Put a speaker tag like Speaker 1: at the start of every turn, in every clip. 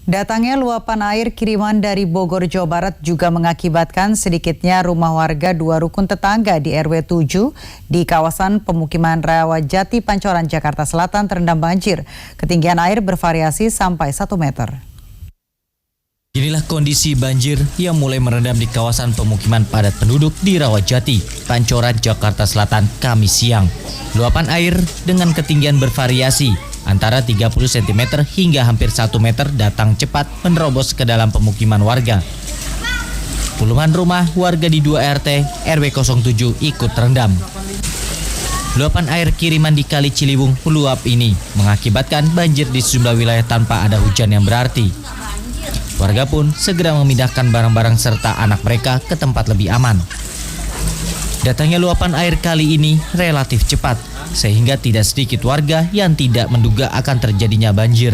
Speaker 1: Datangnya luapan air kiriman dari Bogor, Jawa Barat juga mengakibatkan sedikitnya rumah warga 2 rukun tetangga di RW 7 di kawasan pemukiman Rawajati, Pancoran, Jakarta Selatan terendam banjir. Ketinggian air bervariasi sampai 1 meter.
Speaker 2: Inilah kondisi banjir yang mulai merendam di kawasan pemukiman padat penduduk di Rawajati, Pancoran, Jakarta Selatan, Kamis siang. Luapan air dengan ketinggian bervariasi antara 30 cm hingga hampir 1 meter datang cepat menerobos ke dalam pemukiman warga. Puluhan rumah warga di 2 RT RW 07 ikut terendam. Luapan air kiriman di Kali Ciliwung meluap ini mengakibatkan banjir di sejumlah wilayah tanpa ada hujan yang berarti. Warga pun segera memindahkan barang-barang serta anak mereka ke tempat lebih aman. Datangnya luapan air kali ini relatif cepat, sehingga tidak sedikit warga yang tidak menduga akan terjadinya banjir.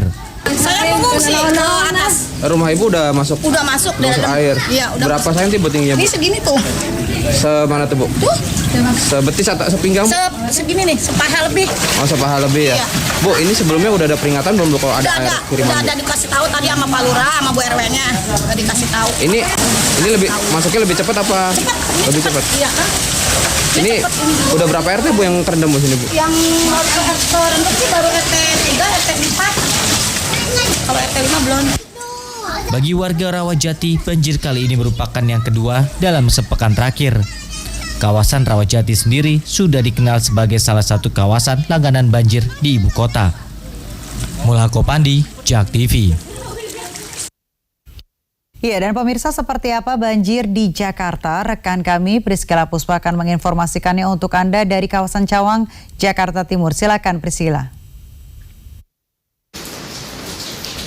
Speaker 3: Saya mengungsi ke atas.
Speaker 4: Rumah ibu udah masuk?
Speaker 3: Udah masuk
Speaker 4: air.
Speaker 3: Iya, udah.
Speaker 4: Berapa senti bu tingginya, Bu?
Speaker 3: Ini segini tuh.
Speaker 4: Semana tuh, Bu?
Speaker 3: Tuh.
Speaker 4: Sebetis atau sepinggang?
Speaker 3: Segini nih, sepaha lebih.
Speaker 4: Oh, sepaha lebih ya?
Speaker 3: Iya.
Speaker 4: Bu, ini sebelumnya udah ada peringatan belum, Bu, kalau ada air kiriman?
Speaker 3: Udah ada dikasih tahu tadi sama Pak Lurah, sama Bu RW-nya. Udah dikasih tahu.
Speaker 4: Ini masuknya lebih cepat apa? Lebih cepat?
Speaker 3: Iya.
Speaker 4: Ini udah berapa RT, Bu, yang terendam di sini, Bu?
Speaker 3: Yang terendam sih baru RT 3, RT 4. Kalau RT 5 belum.
Speaker 2: Bagi warga Rawajati, banjir kali ini merupakan yang kedua dalam sepekan terakhir. Kawasan Rawajati sendiri sudah dikenal sebagai salah satu kawasan langganan banjir di ibu kota. Mulhako Pandi, JAK TV.
Speaker 1: Ya, dan pemirsa, seperti apa banjir di Jakarta? Rekan kami Priscila Puspa akan menginformasikannya untuk Anda dari kawasan Cawang, Jakarta Timur. Silakan Priscila.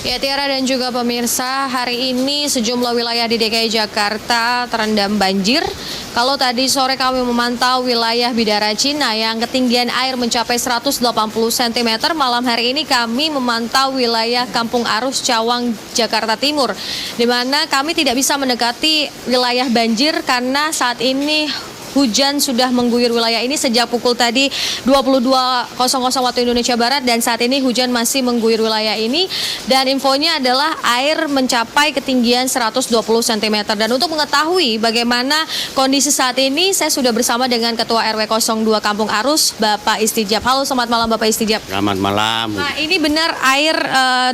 Speaker 5: Ya, Tiara dan juga pemirsa, hari ini sejumlah wilayah di DKI Jakarta terendam banjir. Kalau tadi sore kami memantau wilayah Bidara Cina yang ketinggian air mencapai 180 cm, malam hari ini kami memantau wilayah Kampung Arus, Cawang, Jakarta Timur, di mana kami tidak bisa mendekati wilayah banjir karena saat ini hujan sudah mengguyur wilayah ini sejak pukul tadi 22.00 waktu Indonesia Barat, dan saat ini hujan masih mengguyur wilayah ini, dan infonya adalah air mencapai ketinggian 120 cm. Dan untuk mengetahui bagaimana kondisi saat ini, saya sudah bersama dengan Ketua RW 02 Kampung Arus, Bapak Istijab. Halo, selamat malam Bapak Istijab.
Speaker 6: Selamat malam.
Speaker 5: Nah, ini benar air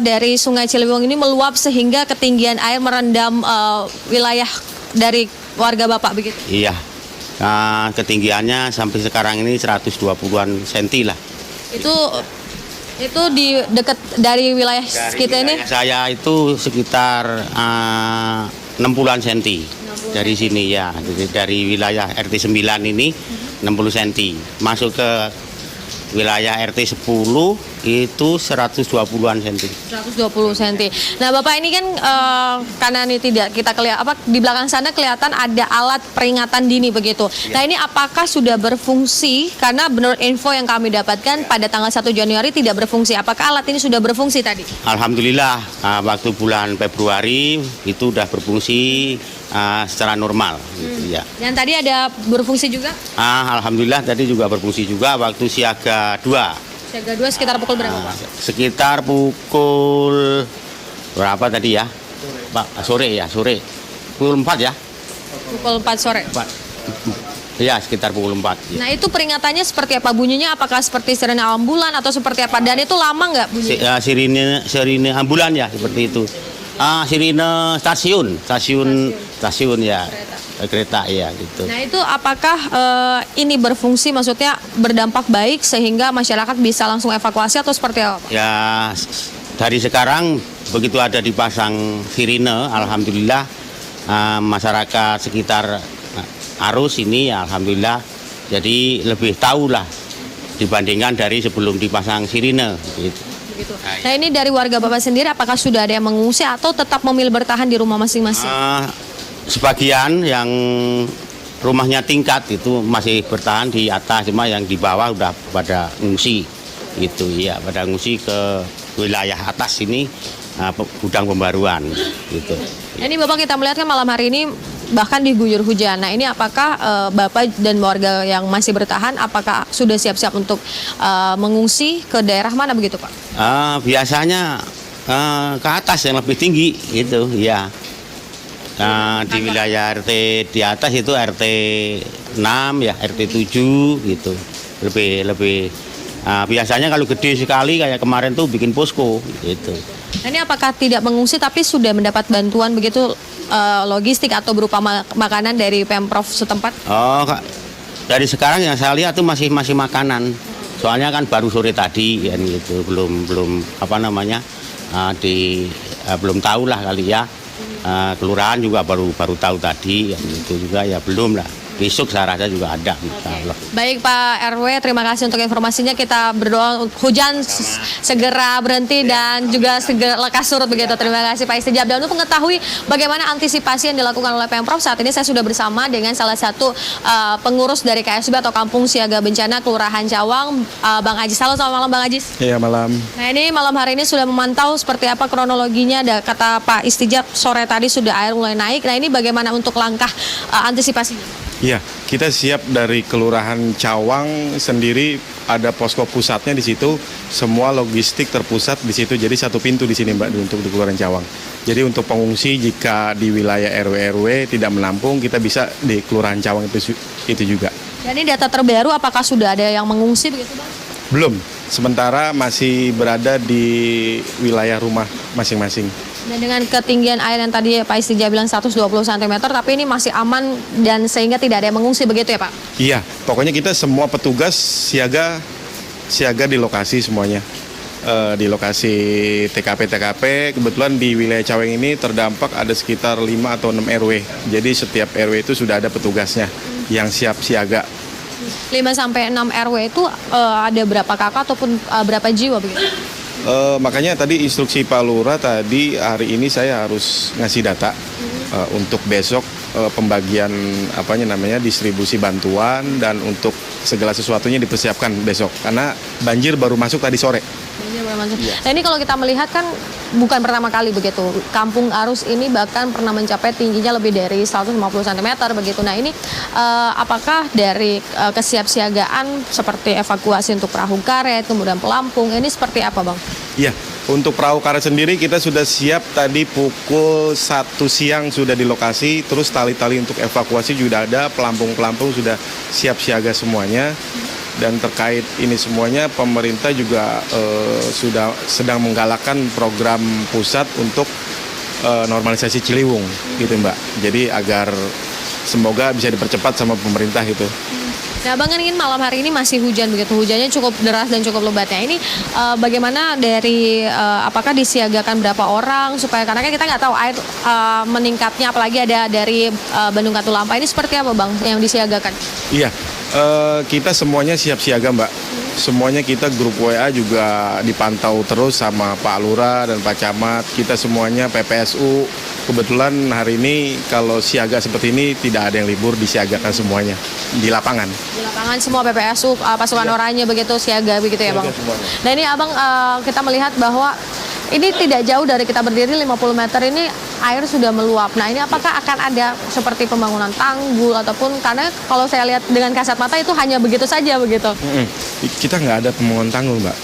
Speaker 5: dari Sungai Ciliwung ini meluap sehingga ketinggian air merendam wilayah dari warga Bapak begitu?
Speaker 6: Iya. Nah, ketinggiannya sampai sekarang ini 120-an senti lah.
Speaker 5: Itu di dekat dari wilayah kita ini?
Speaker 6: Saya itu sekitar 60-an senti dari sini ya. Jadi dari wilayah RT 9 ini 60 senti. Masuk ke wilayah RT 10 itu 120-an senti. 120
Speaker 5: senti. Nah, Bapak ini kan karena ini tidak kita di belakang sana kelihatan ada alat peringatan dini begitu. Ya. Nah, ini apakah sudah berfungsi? Karena menurut info yang kami dapatkan pada tanggal 1 Januari tidak berfungsi. Apakah alat ini sudah berfungsi tadi?
Speaker 6: Alhamdulillah, waktu bulan Februari itu sudah berfungsi secara normal. Gitu, ya.
Speaker 5: Dan tadi ada berfungsi juga?
Speaker 6: Alhamdulillah tadi juga berfungsi juga waktu siaga 2.
Speaker 5: Siaga 2 sekitar pukul berapa, Pak?
Speaker 6: Sekitar pukul berapa tadi ya? Pak, sore. Pukul 4 ya?
Speaker 5: Pukul 4 sore.
Speaker 6: 4. Ya, sekitar pukul 4. Ya.
Speaker 5: Nah, itu peringatannya seperti apa bunyinya? Apakah seperti sirene ambulan atau seperti apa? Dan itu lama nggak bunyinya?
Speaker 6: Sirine ambulan ya, seperti itu. Sirine stasiun ya. Kereta ya gitu.
Speaker 5: Nah, itu apakah ini berfungsi, maksudnya berdampak baik sehingga masyarakat bisa langsung evakuasi atau seperti apa?
Speaker 6: Ya, dari sekarang begitu ada dipasang sirine, alhamdulillah masyarakat sekitar Arus ini ya, alhamdulillah jadi lebih tahu lah dibandingkan dari sebelum dipasang sirine gitu.
Speaker 5: Nah, ini dari warga Bapak sendiri apakah sudah ada yang mengungsi atau tetap memilih bertahan di rumah masing-masing?
Speaker 6: Sebagian yang rumahnya tingkat itu masih bertahan di atas, cuma yang di bawah udah pada ngungsi gitu ya, pada ngungsi ke wilayah atas ini gudang pembaruan gitu.
Speaker 5: Ini Bapak, kita melihat kan malam hari ini bahkan diguyur hujan. Nah, ini apakah Bapak dan warga yang masih bertahan apakah sudah siap-siap untuk mengungsi ke daerah mana begitu, Pak?
Speaker 6: Biasanya ke atas yang lebih tinggi gitu ya. Nah, di wilayah RT di atas itu RT 6 ya, RT 7 gitu. Lebih biasanya kalau gede sekali kayak kemarin tuh bikin posko gitu.
Speaker 5: Nah, ini apakah tidak mengungsi tapi sudah mendapat bantuan begitu logistik atau berupa makanan dari Pemprov setempat?
Speaker 6: Oh, dari sekarang yang saya lihat tuh masih makanan. Soalnya kan baru sore tadi kan gitu, belum apa namanya belum tahu lah kali ya. Kelurahan juga baru tahu tadi, kan itu juga ya belum lah. Besok saya rasa juga ada, insyaallah.
Speaker 5: Baik Pak RW, terima kasih untuk informasinya. Kita berdoa hujan segera berhenti dan juga segera lekas surut begitu. Terima kasih Pak Istijab. Dan untuk mengetahui bagaimana antisipasi yang dilakukan oleh Pemprov, saat ini saya sudah bersama dengan salah satu pengurus dari KSB atau Kampung Siaga Bencana Kelurahan Cawang, Bang Ajis. Halo, selamat malam Bang Ajis.
Speaker 7: Iya, malam.
Speaker 5: Nah, ini malam hari ini sudah memantau seperti apa kronologinya. Kata Pak Istijab sore tadi sudah air mulai naik. Nah, ini bagaimana untuk langkah antisipasinya?
Speaker 7: Iya, kita siap dari Kelurahan Cawang sendiri, ada posko pusatnya di situ, semua logistik terpusat di situ. Jadi satu pintu di sini Mbak untuk di Kelurahan Cawang. Jadi untuk pengungsi jika di wilayah RW tidak menampung, kita bisa di Kelurahan Cawang itu juga.
Speaker 5: Dan ini data terbaru, apakah sudah ada yang mengungsi begitu Bang?
Speaker 7: Belum, sementara masih berada di wilayah rumah masing-masing.
Speaker 5: Dan dengan ketinggian air yang tadi Pak Istijab bilang 120 cm, tapi ini masih aman dan sehingga tidak ada yang mengungsi begitu ya Pak?
Speaker 7: Iya, pokoknya kita semua petugas siaga di lokasi semuanya. Di lokasi TKP, kebetulan di wilayah Cawang ini terdampak ada sekitar 5 atau 6 RW. Jadi setiap RW itu sudah ada petugasnya yang siap siaga.
Speaker 5: 5 sampai 6 RW itu ada berapa kakak ataupun berapa jiwa begitu?
Speaker 7: Makanya tadi instruksi Pak Lurah tadi hari ini saya harus ngasih data untuk besok pembagian distribusi bantuan dan untuk segala sesuatunya dipersiapkan besok karena banjir baru masuk tadi sore.
Speaker 5: Nah, ini kalau kita melihat kan bukan pertama kali begitu. Kampung Arus ini bahkan pernah mencapai tingginya lebih dari 150 cm begitu. Nah, ini apakah dari kesiapsiagaan seperti evakuasi untuk perahu karet, kemudian pelampung, ini seperti apa Bang?
Speaker 7: Iya, untuk perahu karet sendiri kita sudah siap tadi pukul 1 siang sudah di lokasi, terus tali-tali untuk evakuasi juga ada, pelampung-pelampung sudah siap siaga semuanya. Dan terkait ini semuanya pemerintah juga sudah sedang menggalakkan program pusat untuk normalisasi Ciliwung gitu Mbak. Jadi agar semoga bisa dipercepat sama pemerintah gitu.
Speaker 5: Nah Bang, kan malam hari ini masih hujan begitu, hujannya cukup deras dan cukup lebatnya. Ini bagaimana dari apakah disiagakan berapa orang supaya karena kan kita nggak tahu air meningkatnya, apalagi ada dari Bandung Katulampa, ini seperti apa Bang yang disiagakan? Iya,
Speaker 7: kita semuanya siap siaga Mbak. Semuanya kita grup WA juga dipantau terus sama Pak Lurah dan Pak Camat. Kita semuanya PPSU. Kebetulan hari ini kalau siaga seperti ini tidak ada yang libur, disiagakan semuanya di lapangan.
Speaker 5: Di lapangan semua PPSU, pasukan oranye begitu siaga begitu ya Bang. Nah ini Abang kita melihat bahwa ini tidak jauh dari kita berdiri 50 meter ini air sudah meluap. Nah ini apakah akan ada seperti pembangunan tanggul ataupun karena kalau saya lihat dengan kasat mata itu hanya begitu saja begitu.
Speaker 7: Kita nggak ada pembangunan tanggul Mbak.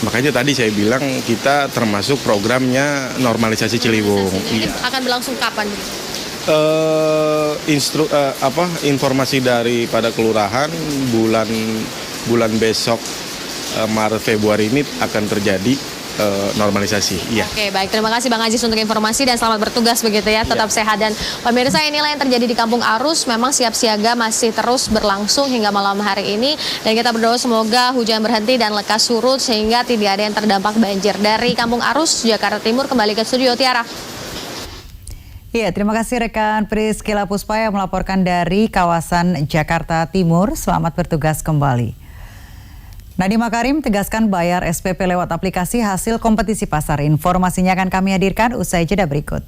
Speaker 7: Makanya tadi saya bilang kita termasuk programnya normalisasi Ciliwung.
Speaker 5: Akan berlangsung kapan?
Speaker 7: Informasi daripada kelurahan bulan besok Maret Februari ini akan terjadi normalisasi. Iya.
Speaker 5: Oke, baik. Terima kasih Bang Ajis untuk informasi dan selamat bertugas begitu ya. Tetap sehat dan pemirsa, inilah yang terjadi di Kampung Arus. Memang siap siaga masih terus berlangsung hingga malam hari ini dan kita berdoa semoga hujan berhenti dan lekas surut sehingga tidak ada yang terdampak banjir. Dari Kampung Arus, Jakarta Timur, kembali ke studio Tiara.
Speaker 1: Iya, terima kasih rekan Priscila Puspa yang melaporkan dari kawasan Jakarta Timur. Selamat bertugas kembali. Nadiem Makarim tegaskan bayar SPP lewat aplikasi hasil kompetisi pasar. Informasinya akan kami hadirkan usai jeda berikut.